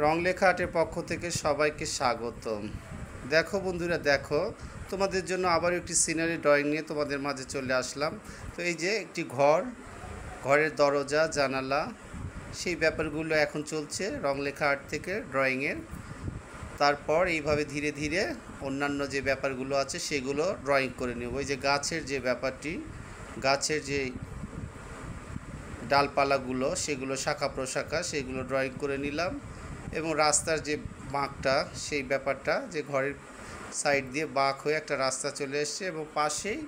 রং লেখা আর্টের পক্ষ থেকে সবাইকে স্বাগতম। দেখো বন্ধুরা, দেখো তোমাদের জন্য আবার একটি সিনারি ড্রয়িং নিয়ে তোমাদের মাঝে চলে আসলাম। তো এই যে একটি ঘরের দরজা জানালা সেই ব্যাপারগুলো এখন চলছে রং লেখা আর্ট থেকে ড্রয়িংয়ের। তারপর এইভাবে ধীরে ধীরে অন্যান্য যে ব্যাপারগুলো আছে সেগুলো ড্রয়িং করে নেব। ওই যে গাছের যে ব্যাপারটি, গাছের যে ডালপালাগুলো সেগুলো শাখা প্রশাখা সেগুলো ড্রয়িং করে নিলাম। এবং রাস্তার যে বাঁকটা সেই ব্যাপারটা, যে ঘরের সাইড দিয়ে বাঁক হয়ে একটা রাস্তা চলে এসছে এবং পাশেই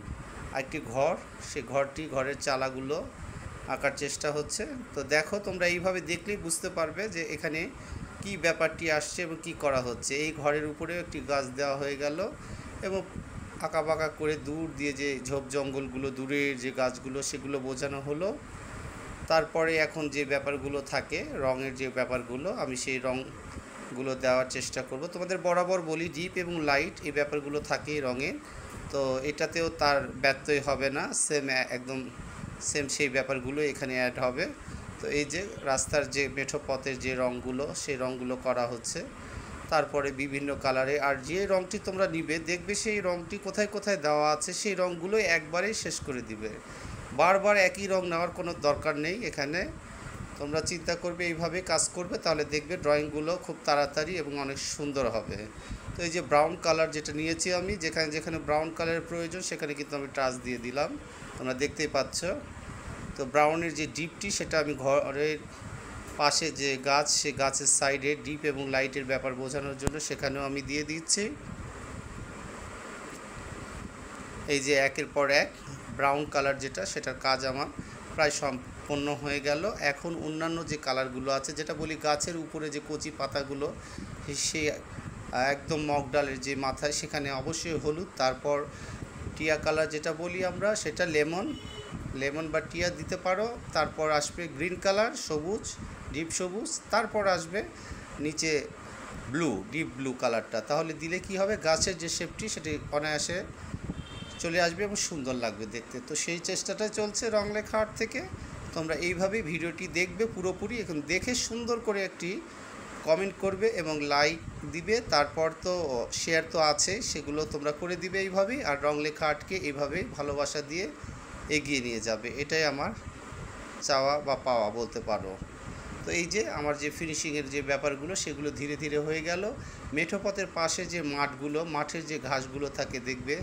একটি ঘর, সেই ঘরের চালাগুলো আঁকার চেষ্টা হচ্ছে। তো দেখো, তোমরা এইভাবে দেখলেই বুঝতে পারবে যে এখানে কি ব্যাপারটি আসছে এবং কি করা হচ্ছে। এই ঘরের উপরে একটি গাছ দেওয়া হয়ে গেল এবং আঁকা বাঁকা করে দূর দিয়ে যে ঝোপ জঙ্গলগুলো, দূরের যে গাছগুলো সেগুলো বোঝানো হলো। তারপরে এখন যে ব্যাপারগুলো থাকে রঙের যে ব্যাপারগুলো, আমি সেই রঙগুলো দেওয়ার চেষ্টা করব। তোমাদের বরাবর বলি, ডিপ এবং লাইট এই ব্যাপারগুলো থাকে রঙে, তো এটাতেও তার ব্যত্যয় হবে না, একদম সেম সেই ব্যাপারগুলো এখানে অ্যাড হবে। তো এই যে রাস্তার যে মেঠো পথের যে রঙগুলো, সেই রঙগুলো করা হচ্ছে। তারপরে বিভিন্ন কালারে, আর যে রঙটি তোমরা নিবে দেখবে সেই রঙটি কোথায় কোথায় দেওয়া আছে সেই রঙগুলো একবারেই শেষ করে দিবে। বারবার একই রং নেওয়ার কোনো দরকার নেই। এখানে তোমরা চিন্তা করবে, এইভাবে কাজ করবে, তাহলে দেখবে ড্রয়িংগুলো খুব তাড়াতাড়ি এবং অনেক সুন্দর হবে। তো এই যে ব্রাউন কালার যেটা নিয়েছি আমি, যেখানে যেখানে ব্রাউন কালারের প্রয়োজন সেখানে কিন্তু আমি টাচ দিয়ে দিলাম, তোমরা দেখতেই পাচ্ছ। তো ব্রাউনের যে ডিপটি সেটা আমি ঘরের পাশে যে গাছ, সে গাছের সাইডে ডিপ এবং লাইটের ব্যাপার বোঝানোর জন্য সেখানেও আমি দিয়ে দিচ্ছি। এই যে একের পর এক ব্রাউন কালার যেটা, সেটার কাজ আমার প্রায় সম্পন্ন হয়ে গেল। এখন অন্যান্য যে কালারগুলো আছে, যেটা বলি গাছের উপরে যে কচি পাতাগুলো, সেই একদম মগ ডালের যে মাথায় সেখানে অবশ্যই হলুদ, তারপর টিয়া কালার যেটা বলি আমরা, সেটা লেমন বা টিয়া দিতে পারো। তারপর আসবে গ্রিন কালার, সবুজ, ডিপ সবুজ, তারপর আসবে নিচে ডিপ ব্লু কালারটা। তাহলে দিলে কি হবে, গাছের যে শেপটি সেটি অনায়াসে চলে আসবে এবং সুন্দর লাগবে দেখতে। তো সেই চেষ্টাটা চলছে রং লেখা আর্ট থেকে। তোমরা এইভাবেই ভিডিওটি দেখবে পুরোপুরি, এখন দেখে সুন্দর করে একটি কমেন্ট করবে এবং লাইক দিবে। তারপর তো শেয়ার তো আছে, সেগুলো তোমরা করে দিবে এইভাবেই। আর রং লেখা আর্টকে এইভাবেই ভালোবাসা দিয়ে এগিয়ে নিয়ে যাবে, এটাই আমার চাওয়া বা পাওয়া বলতে পারো। তো এই যে আমার যে ফিনিশিংয়ের যে ব্যাপারগুলো সেগুলো ধীরে ধীরে হয়ে গেল। মেঠো পথের পাশে যে মাঠের যে ঘাসগুলো থাকে, দেখবে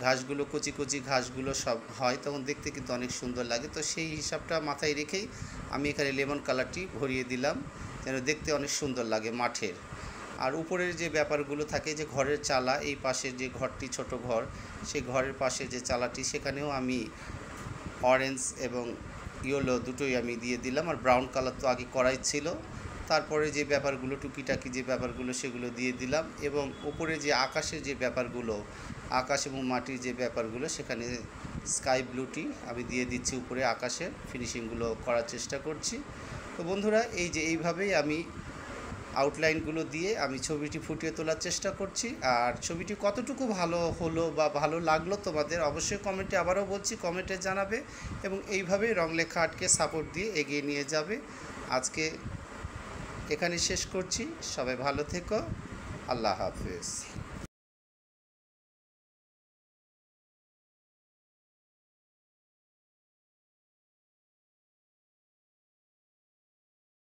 ঘাসগুলো কচি কচি ঘাসগুলো সব হয়, তখন দেখতে কিন্তু অনেক সুন্দর লাগে। তো সেই হিসাবটা মাথায় রেখেই আমি এখানে লেমন কালারটি ভরিয়ে দিলাম, যেন দেখতে অনেক সুন্দর লাগে মাঠের। আর উপরের যে ব্যাপারগুলো থাকে, যে ঘরের চালা, এই পাশে যে ঘরটি ছোট ঘর, সেই ঘরের পাশে যে চালাটি, সেখানেও আমি অরেঞ্জ এবং ইয়েলো দুটোই আমি দিয়ে দিলাম। আর ব্রাউন কালার তো আগে করাই ছিল। তারপরে যে ব্যাপারগুলো টুকিটাকি যে ব্যাপারগুলো সেগুলো দিয়ে দিলাম। এবং উপরে যে আকাশের যে ব্যাপারগুলো, আকাশ এবং মাটির যে ব্যাপারগুলো, সেখানে স্কাই ব্লুটি আমি দিয়ে দিচ্ছি উপরে আকাশের ফিনিশিংগুলো করার চেষ্টা করছি। তো বন্ধুরা, এই যে এইভাবেই আমি আউটলাইনগুলো দিয়ে আমি ছবিটি ফুটিয়ে তোলার চেষ্টা করছি। আর ছবিটি কতটুকু ভালো হলো বা ভালো লাগলো তোমাদের অবশ্যই কমেন্টে, আবারও বলছি, কমেন্টে জানাবে। এবং এইভাবেই রং লেখা আর্টকে সাপোর্ট দিয়ে এগিয়ে নিয়ে যাবে। আজকে এখানে শেষ করছি, সবাই ভালো থেকো, আল্লাহ হাফেজ।